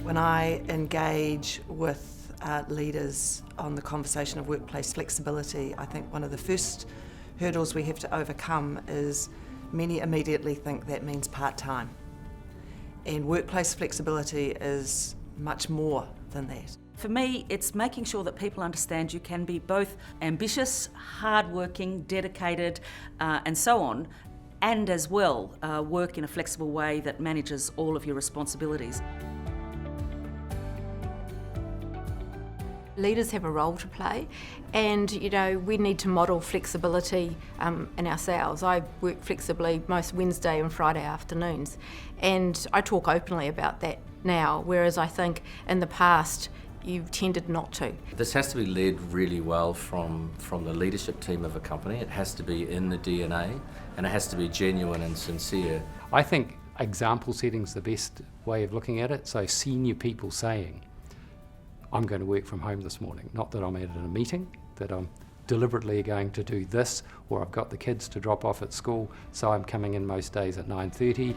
When I engage with leaders on the conversation of workplace flexibility, I think one of the first hurdles we have to overcome is many immediately think that means part-time. And workplace flexibility is much more than that. For me, it's making sure that people understand you can be both ambitious, hard-working, dedicated, and so on, and as well work in a flexible way that manages all of your responsibilities. Leaders have a role to play, and we need to model flexibility in ourselves. I work flexibly most Wednesday and Friday afternoons, and I talk openly about that now, whereas I think in the past you've tended not to. This has to be led really well from the leadership team of a company. It has to be in the DNA, and it has to be genuine and sincere. I think example setting's the best way of looking at it. So senior people saying, I'm going to work from home this morning, not that I'm at a meeting, that I'm deliberately going to do this, or I've got the kids to drop off at school, so I'm coming in most days at 9:30.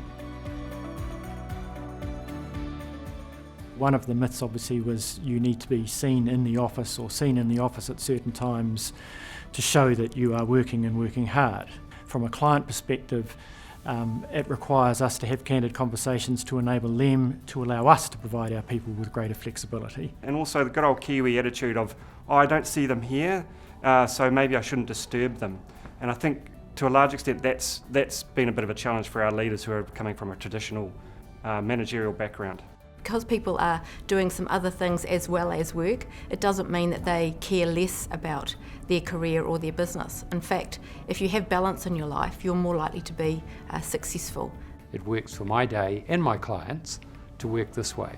One of the myths obviously was you need to be seen in the office or seen in the office at certain times to show that you are working and working hard. From a client perspective, it requires us to have candid conversations to enable them to allow us to provide our people with greater flexibility. And also the good old Kiwi attitude of, I don't see them here, so maybe I shouldn't disturb them. And I think to a large extent that's been a bit of a challenge for our leaders who are coming from a traditional managerial background. Because people are doing some other things as well as work, it doesn't mean that they care less about their career or their business. In fact, if you have balance in your life, you're more likely to be successful. It works for my day and my clients to work this way.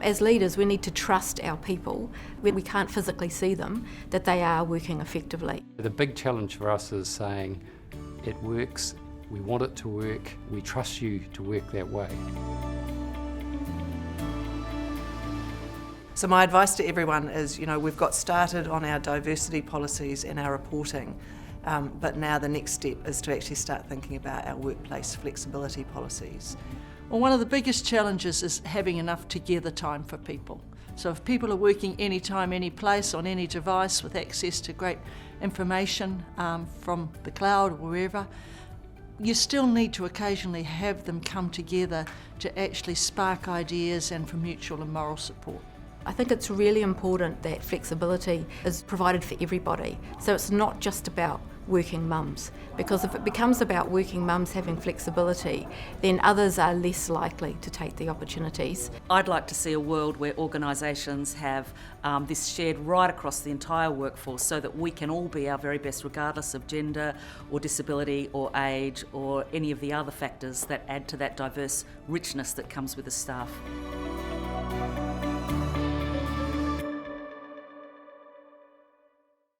As leaders, we need to trust our people, when we can't physically see them, that they are working effectively. The big challenge for us is saying, it works, we want it to work, we trust you to work that way. So my advice to everyone is, we've got started on our diversity policies and our reporting, but now the next step is to actually start thinking about our workplace flexibility policies. Well, one of the biggest challenges is having enough together time for people. So if people are working anytime, any place, on any device with access to great information from the cloud or wherever, you still need to occasionally have them come together to actually spark ideas and for mutual and moral support. I think it's really important that flexibility is provided for everybody. So it's not just about working mums, because if it becomes about working mums having flexibility, then others are less likely to take the opportunities. I'd like to see a world where organisations have this shared right across the entire workforce so that we can all be our very best regardless of gender or disability or age or any of the other factors that add to that diverse richness that comes with the staff.